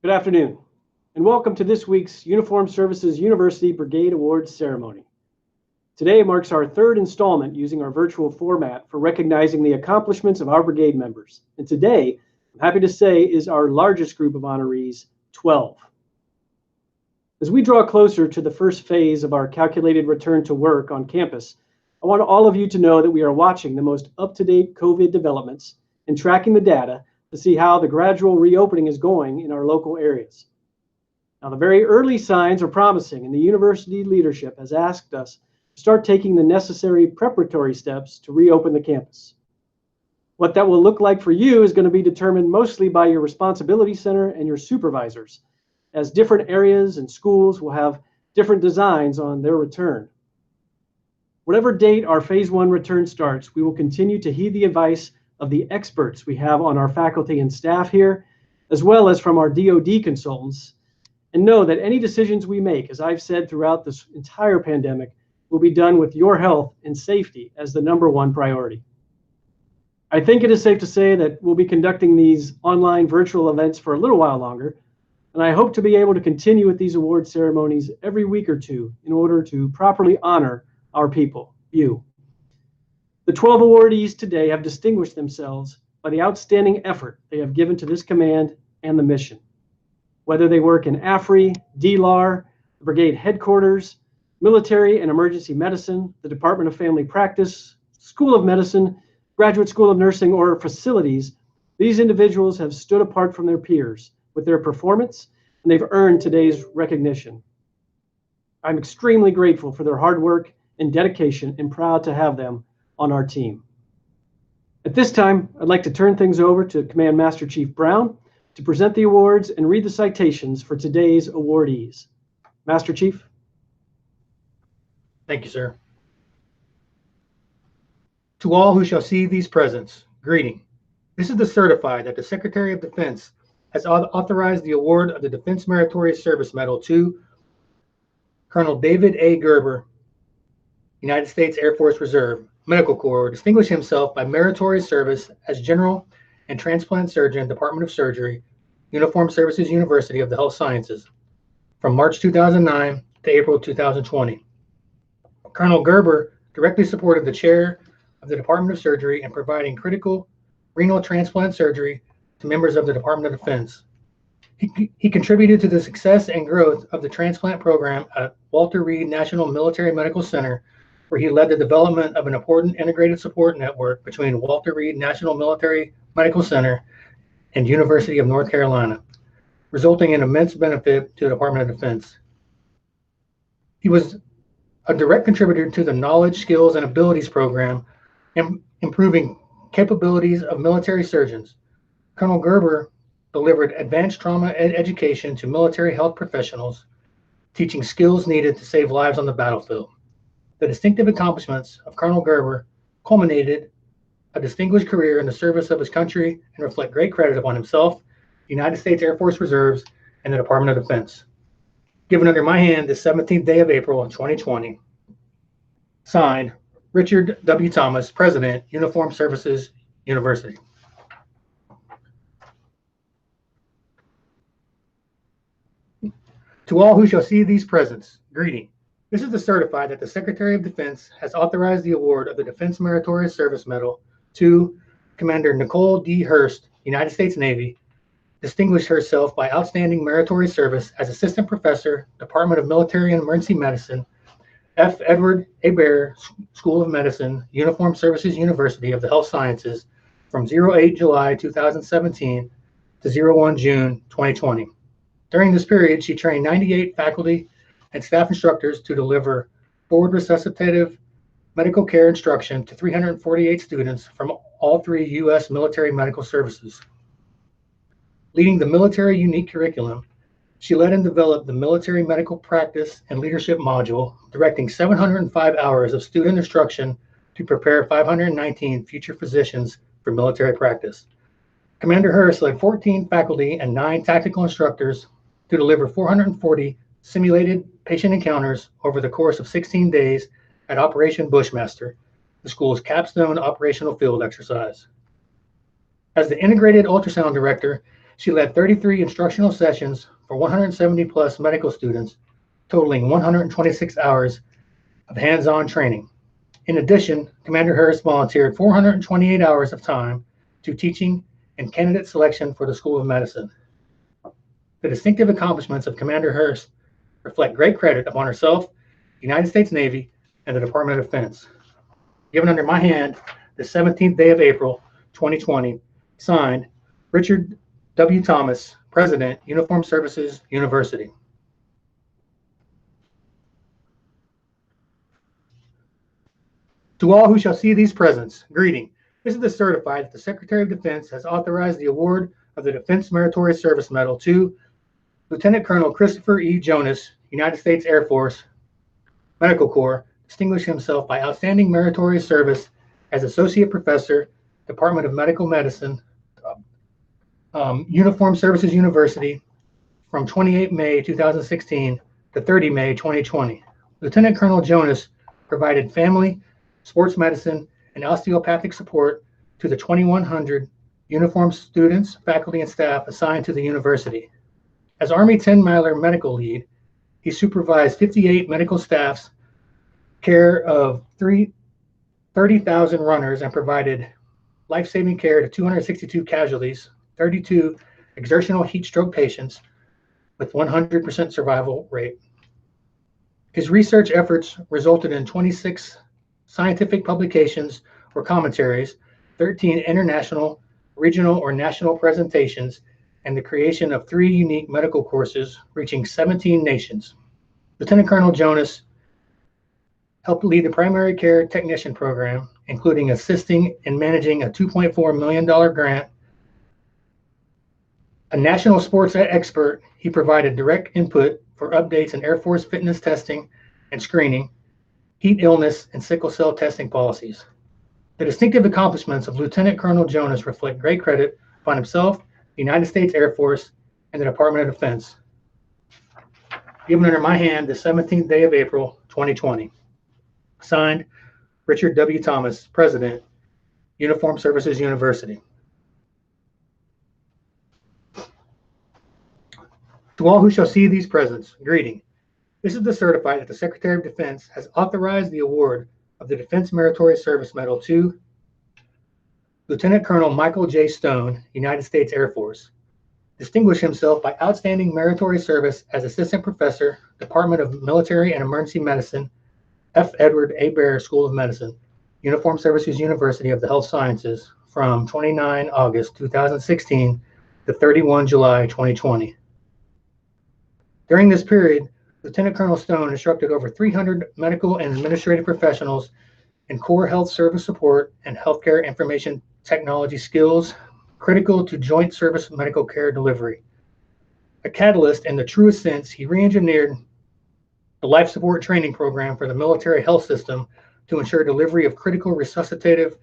Good afternoon, and welcome to this week's Uniformed Services University Brigade Awards ceremony. Today marks our third installment using our virtual format for recognizing the accomplishments of our brigade members. And today, I'm happy to say, is our largest group of honorees, 12. As we draw closer to the first phase of our calculated return to work on campus, I want all of you to know that we are watching the most up-to-date COVID developments and tracking the data to see how the gradual reopening is going in our local areas. Now, the very early signs are promising, and the university leadership has asked us to start taking the necessary preparatory steps to reopen the campus. What that will look like for you is going to be determined mostly by your responsibility center and your supervisors, as different areas and schools will have different designs on their return. Whatever date our phase one return starts, we will continue to heed the advice of the experts we have on our faculty and staff here, as well as from our DoD consultants, and know that any decisions we make, as I've said throughout this entire pandemic, will be done with your health and safety as the #1 priority. I think it is safe to say that we'll be conducting these online virtual events for a little while longer, and I hope to be able to continue with these award ceremonies every week or two in order to properly honor our people, you. The 12 awardees today have distinguished themselves by the outstanding effort they have given to this command and the mission. Whether they work in AFRI, DLAR, the brigade headquarters, military and emergency medicine, the Department of Family Practice, School of Medicine, Graduate School of Nursing, or facilities, these individuals have stood apart from their peers with their performance, and they've earned today's recognition. I'm extremely grateful for their hard work and dedication and proud to have them on our team. At this time, I'd like to turn things over to Command Master Chief Brown to present the awards and read the citations for today's awardees. Master Chief. Thank you, sir. To all who shall see these presents, greeting. This is to certify that the Secretary of Defense has authorized the award of the Defense Meritorious Service Medal to Colonel David A. Gerber, United States Air Force Reserve, Medical Corps, distinguished himself by meritorious service as General and Transplant Surgeon, Department of Surgery, Uniformed Services University of the Health Sciences, from March 2009 to April 2020. Colonel Gerber directly supported the chair of the Department of Surgery in providing critical renal transplant surgery to members of the Department of Defense. He contributed to the success and growth of the transplant program at Walter Reed National Military Medical Center, where he led the development of an important integrated support network between Walter Reed National Military Medical Center and University of North Carolina, resulting in immense benefit to the Department of Defense. He was a direct contributor to the Knowledge, Skills, and Abilities program, improving capabilities of military surgeons. Colonel Gerber delivered advanced trauma education to military health professionals, teaching skills needed to save lives on the battlefield. The distinctive accomplishments of Colonel Gerber culminated a distinguished career in the service of his country and reflect great credit upon himself, the United States Air Force Reserves, and the Department of Defense. Given under my hand this 17th day of April 2020. Signed, Richard W. Thomas, President, Uniformed Services University. To all who shall see these presents, greeting. This is to certify that the Secretary of Defense has authorized the award of the Defense Meritorious Service Medal to Commander Nicole D. Hurst, United States Navy, distinguished herself by outstanding meritorious service as Assistant Professor, Department of Military and Emergency Medicine, F. Edward A. Baer School of Medicine, Uniformed Services University of the Health Sciences, from 08 July 2017 to 01 June 2020. During this period, she trained 98 faculty and staff instructors to deliver forward resuscitative medical care instruction to 348 students from all 3 U.S. military medical services. Leading the military unique curriculum, she led and developed the military medical practice and leadership module, directing 705 hours of student instruction to prepare 519 future physicians for military practice. Commander Hurst led 14 faculty and 9 tactical instructors to deliver 440 simulated patient encounters over the course of 16 days at Operation Bushmaster, the school's capstone operational field exercise. As the integrated ultrasound director She led 33 instructional sessions for 170 plus medical students, totaling 126 hours of hands-on training. In addition, Commander Harris volunteered 428 hours of time to teaching and candidate selection for the School of Medicine. The distinctive accomplishments of Commander Harris reflect great credit upon herself, the United States Navy, and the Department of Defense. Given under my hand the 17th day of April, 2020, signed, Richard W. Thomas, President, Uniformed Services University. To all who shall see these presents, greeting. This is to certify that the Secretary of Defense has authorized the award of the Defense Meritorious Service Medal to Lieutenant Colonel Christopher E. Jonas, United States Air Force Medical Corps, distinguished himself by outstanding meritorious service as Associate Professor, Department of Medical Medicine, Uniformed Services University, from 28 May 2016 to 30 May 2020. Lieutenant Colonel Jonas provided family, sports medicine, and osteopathic support to the 2,100 uniformed students, faculty, and staff assigned to the university. As Army 10-miler medical lead, he supervised 58 medical staffs, care of 30,000 runners, and provided life-saving care to 262 casualties, 32 exertional heat stroke patients with 100% survival rate. His research efforts resulted in 26 scientific publications or commentaries, 13 international, regional, or national presentations, and the creation of 3 unique medical courses reaching 17 nations. Lieutenant Colonel Jonas helped lead the primary care technician program, including assisting in managing a $2.4 million grant. A national sports expert, he provided direct input for updates in Air Force fitness testing and screening, heat illness, and sickle cell testing policies. The distinctive accomplishments of Lieutenant Colonel Jonas reflect great credit upon himself, the United States Air Force, and the Department of Defense. Given under my hand the 17th day of April, 2020. Signed, Richard W. Thomas, President, Uniformed Services University. To all who shall see these presents, greeting. This is to certify that the Secretary of Defense has authorized the award of the Defense Meritorious Service Medal to Lieutenant Colonel Michael J. Stone, United States Air Force. Distinguished himself by outstanding meritorious service as Assistant Professor, Department of Military and Emergency Medicine, F. Edward A. Baer School of Medicine, Uniformed Services University of the Health Sciences, from 29 August 2016 to 31 July 2020. During this period, Lieutenant Colonel Stone instructed over 300 medical and administrative professionals in core health service support and healthcare information technology skills critical to joint service medical care delivery. A catalyst in the truest sense, he re-engineered the life support training program for the military health system to ensure delivery of critical resuscitative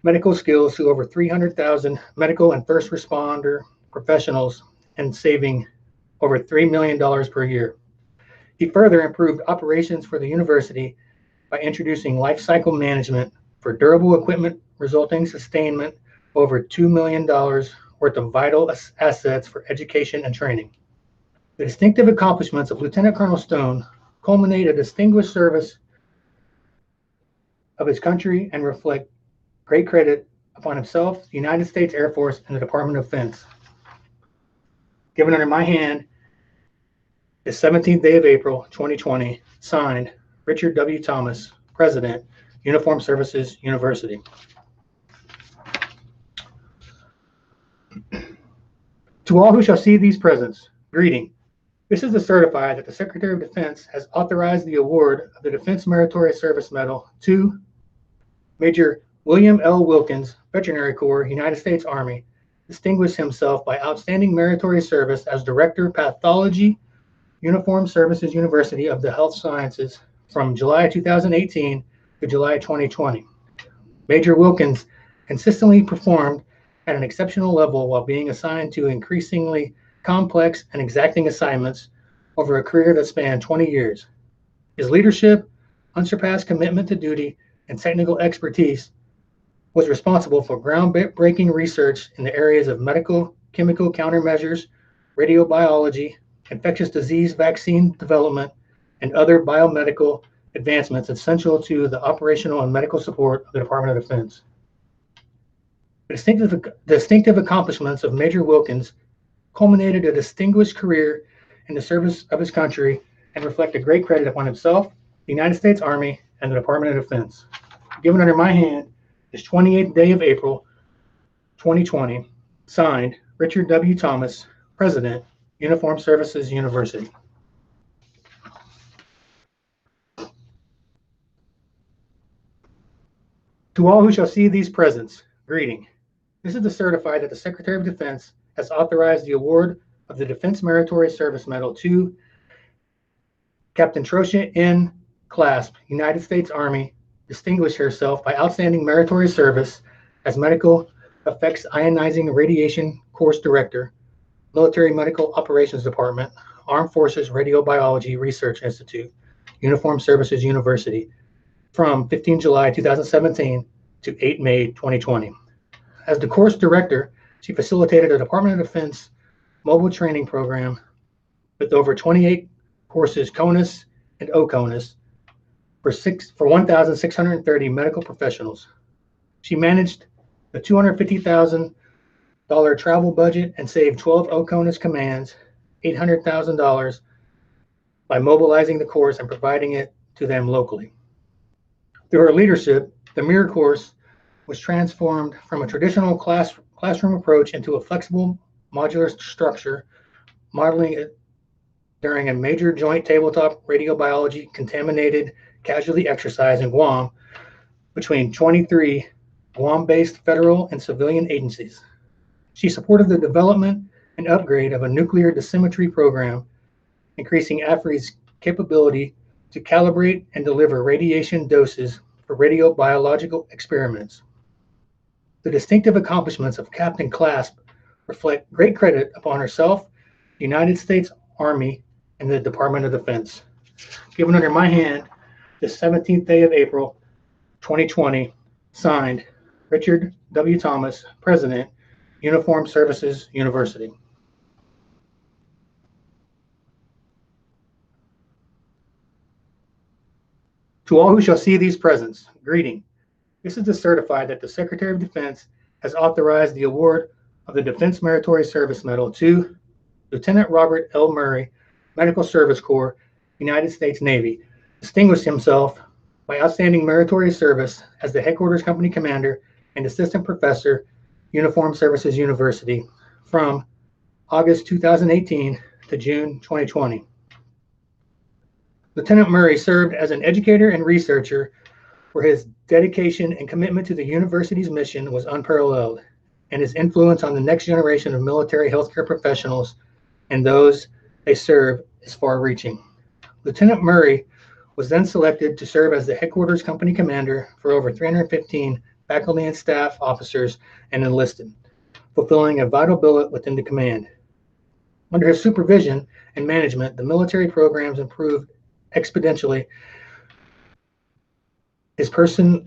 medical skills to over 300,000 medical and first responder professionals and saving over $3 million per year. He further improved operations for the university by introducing life cycle management for durable equipment, resulting sustainment over $2 million worth of vital assets for education and training. The distinctive accomplishments of Lieutenant Colonel Stone culminate a distinguished service of his country and reflect great credit upon himself, the United States Air Force, and the Department of Defense. Given under my hand, the 17th day of April, 2020, signed, Richard W. Thomas, President, Uniformed Services University. To all who shall see these presents, greeting. This is to certify that the Secretary of Defense has authorized the award of the Defense Meritorious Service Medal to Major William L. Wilkins, Veterinary Corps, United States Army, distinguished himself by outstanding meritorious service as Director of Pathology, Uniformed Services University of the Health Sciences from July 2018 to July 2020. Major Wilkins consistently performed at an exceptional level while being assigned to increasingly complex and exacting assignments over a career that spanned 20 years. His leadership, unsurpassed commitment to duty, and technical expertise was responsible for groundbreaking research in the areas of medical chemical countermeasures, radiobiology, infectious disease vaccine development, and other biomedical advancements essential to the operational and medical support of the Department of Defense. The distinctive accomplishments of Major Wilkins culminated a distinguished career in the service of his country and reflect a great credit upon himself, the United States Army, and the Department of Defense. Given under my hand this 28th day of April, 2020, signed Richard W. Thomas, President, Uniformed Services University. To all who shall see these presents, greeting. This is to certify that the Secretary of Defense has authorized the award of the Defense Meritorious Service Medal to Captain Trocia N. Clasp, United States Army, distinguished herself by outstanding meritorious service as Medical Effects Ionizing Radiation Course Director, Military Medical Operations Department, Armed Forces Radiobiology Research Institute, Uniformed Services University, from 15 July 2017 to 8 May 2020. As the course director, she facilitated a Department of Defense mobile training program with over 28 courses CONUS and OCONUS for 1,630 medical professionals. She managed the $250,000 travel budget and saved 12 OCONUS commands $800,000 by mobilizing the course and providing it to them locally. Through her leadership, the MIR course was transformed from a traditional classroom approach into a flexible modular structure, modeling it during a major joint tabletop radiobiology contaminated casualty exercise in Guam between 23 Guam-based federal and civilian agencies. She supported the development and upgrade of a nuclear dosimetry program, increasing AFRI's capability to calibrate and deliver radiation doses for radiobiological experiments. The distinctive accomplishments of Captain Clasp reflect great credit upon herself, the United States Army, and the Department of Defense. Given under my hand this 17th day of April, 2020, signed Richard W. Thomas, President, Uniformed Services University. To all who shall see these presents, greeting. This is to certify that the Secretary of Defense has authorized the award of the Defense Meritorious Service Medal to Lieutenant Robert L. Murray, Medical Service Corps, United States Navy, distinguished himself by outstanding meritorious service as the Headquarters Company Commander and Assistant Professor, Uniformed Services University, from August 2018 to June 2020. Lieutenant Murray served as an educator and researcher where his dedication and commitment to the university's mission was unparalleled, and his influence on the next generation of military healthcare professionals and those they serve is far-reaching. Lieutenant Murray was then selected to serve as the Headquarters Company Commander for over 315 faculty and staff officers and enlisted, fulfilling a vital billet within the command. Under his supervision and management, the military programs improved exponentially. His personal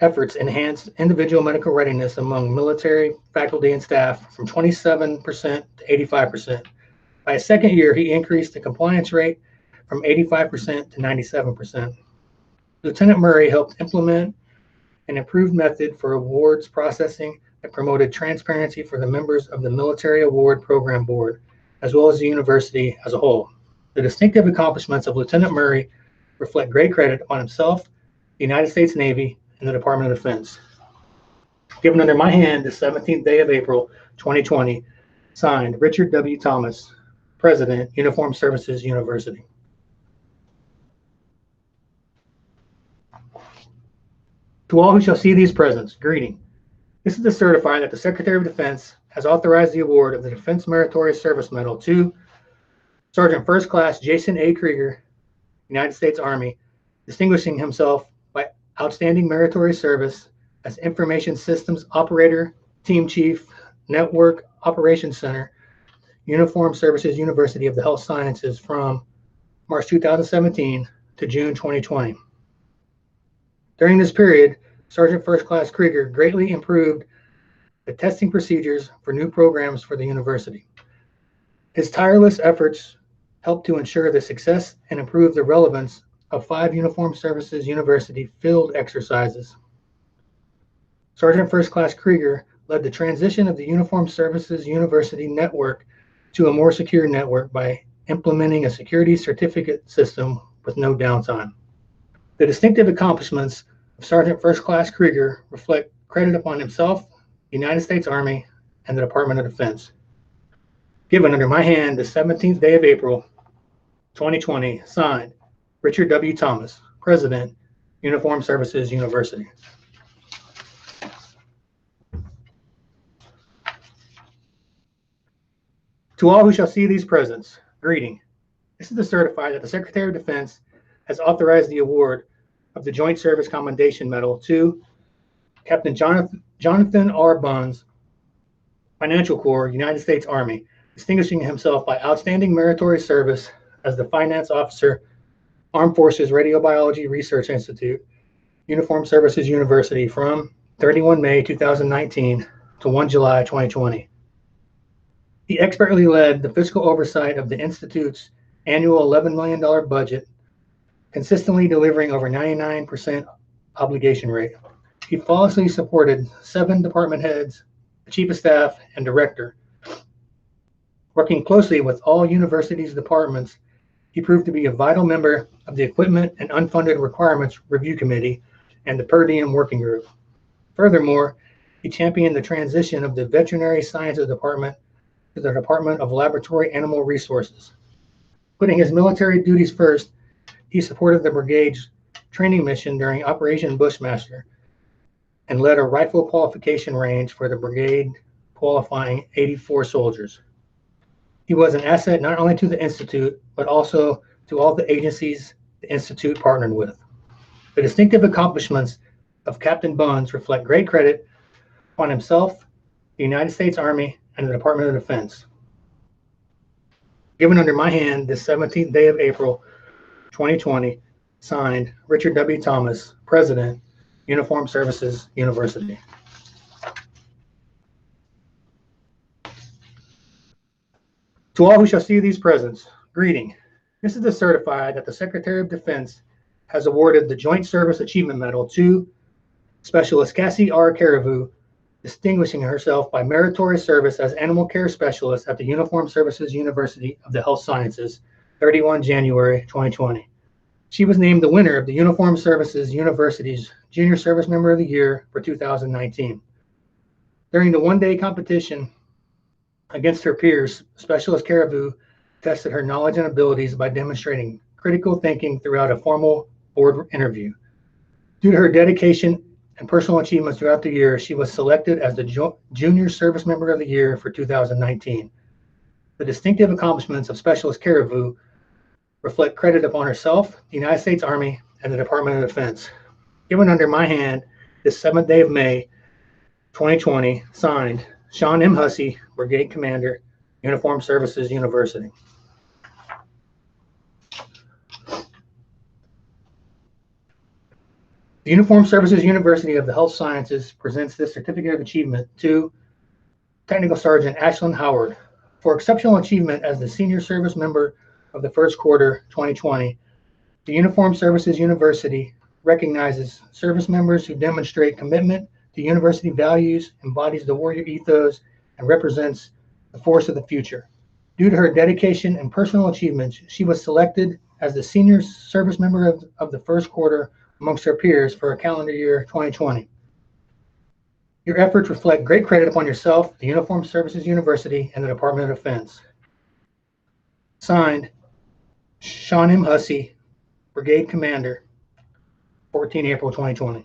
efforts enhanced individual medical readiness among military faculty and staff from 27% to 85%. By his second year, he increased the compliance rate from 85% to 97%. Lieutenant Murray helped implement an improved method for awards processing that promoted transparency for the members of the Military Award Program Board, as well as the university as a whole. The distinctive accomplishments of Lieutenant Murray reflect great credit on himself, the United States Navy, and the Department of Defense. Given under my hand the 17th day of April, 2020, signed Richard W. Thomas, President, Uniformed Services University. To all who shall see these presents, greeting. This is to certify that the Secretary of Defense has authorized the award of the Defense Meritorious Service Medal to Sergeant First Class Jason A. Krieger, United States Army, distinguishing himself by outstanding meritorious service as Information Systems Operator, Team Chief, Network Operations Center, Uniformed Services University of the Health Sciences from March 2017 to June 2020. During this period, Sergeant First Class Krieger greatly improved the testing procedures for new programs for the university. His tireless efforts helped to ensure the success and improve the relevance of 5 Uniformed Services University field exercises. Sergeant First Class Krieger led the transition of the Uniformed Services University network to a more secure network by implementing a security certificate system with no downtime. The distinctive accomplishments of Sergeant First Class Krieger reflect credit upon himself, the United States Army, and the Department of Defense. Given under my hand the 17th day of April, 2020, signed, Richard W. Thomas, President, Uniformed Services University. To all who shall see these presents, greeting. This is to certify that the Secretary of Defense has authorized the award of the Joint Service Commendation Medal to Captain Jonathan R. Bunds, Financial Corps, United States Army, distinguishing himself by outstanding meritorious service as the Finance Officer, Armed Forces Radiobiology Research Institute, Uniformed Services University from 31 May 2019 to 1 July 2020. He expertly led the fiscal oversight of the Institute's annual $11 million budget, consistently delivering over 99% obligation rate. He flawlessly supported 7 department heads, the Chief of Staff, and Director. Working closely with all universities' departments, he proved to be a vital member of the Equipment and Unfunded Requirements Review Committee and the Per Diem Working Group. Furthermore, he championed the transition of the Veterinary Sciences Department to the Department of Laboratory Animal Resources. Putting his military duties first, he supported the brigade's training mission during Operation Bushmaster and led a rifle qualification range for the brigade, qualifying 84 soldiers. He was an asset not only to the Institute, but also to all the agencies the Institute partnered with. The distinctive accomplishments of Captain Bunds reflect great credit on himself, the United States Army, and the Department of Defense. Given under my hand this 17th day of April, 2020, signed, Richard W. Thomas, President, Uniformed Services University. To all who shall see these presents, greeting. This is to certify that the Secretary of Defense has awarded the Joint Service Achievement Medal to Specialist Cassie R. Caribou, distinguishing herself by meritorious service as Animal Care Specialist at the Uniformed Services University of the Health Sciences, 31 January 2020. She was named the winner of the Uniformed Services University's Junior Service Member of the Year for 2019. During the one-day competition against her peers, Specialist Caribou tested her knowledge and abilities by demonstrating critical thinking throughout a formal board interview. Due to her dedication and personal achievements throughout the year, she was selected as the Junior Service Member of the Year for 2019. The distinctive accomplishments of Specialist Caribou reflect credit upon herself, the United States Army, and the Department of Defense. Given under my hand this 7th day of May, 2020, signed, Sean M. Hussey, Brigade Commander, Uniformed Services University. The Uniformed Services University of the Health Sciences presents this Certificate of Achievement to Technical Sergeant Ashlyn Howard for exceptional achievement as the Senior Service Member of the First Quarter 2020. The Uniformed Services University recognizes service members who demonstrate commitment to university values, embodies the warrior ethos, and represents the force of the future. Due to her dedication and personal achievements, she was selected as the Senior Service Member of the First Quarter amongst her peers for a calendar year 2020. Your efforts reflect great credit upon yourself, the Uniformed Services University, and the Department of Defense. Signed, Sean M. Hussey, Brigade Commander, 14 April 2020.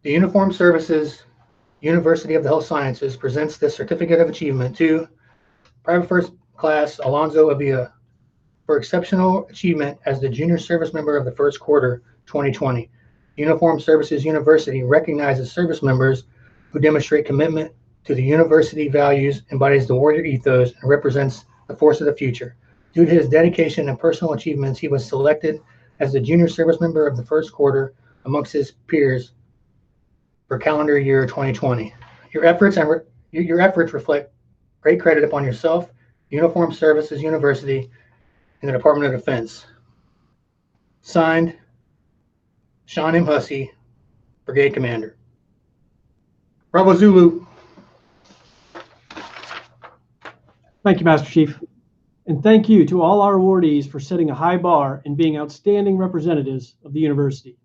The Uniformed Services University of the Health Sciences presents this Certificate of Achievement to Private First Class Alonzo Avila for exceptional achievement as the Junior Service Member of the First Quarter 2020. The Uniformed Services University recognizes service members who demonstrate commitment to the university values, embodies the warrior ethos, and represents the force of the future. Due to his dedication and personal achievements, he was selected as the junior service member of the first quarter amongst his peers for calendar year 2020. Your efforts reflect great credit upon yourself, Uniformed Services University, and the Department of Defense. Signed, Sean M. Hussey, Brigade Commander. Bravo Zulu. Thank you, Master Chief. And thank you to all our awardees for setting a high bar and being outstanding representatives of the university.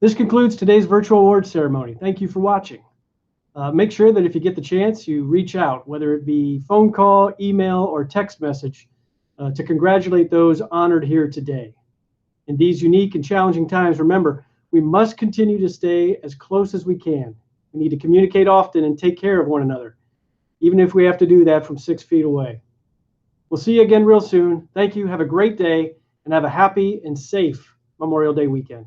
This concludes today's virtual awards ceremony. Thank you for watching. Make sure that if you get the chance, you reach out, whether it be phone call, email, or text message, to congratulate those honored here today. In these unique and challenging times, remember, we must continue to stay as close as we can. We need to communicate often and take care of one another, even if we have to do that from 6 feet away. We'll see you again real soon. Thank you. Have a great day and have a happy and safe Memorial Day weekend.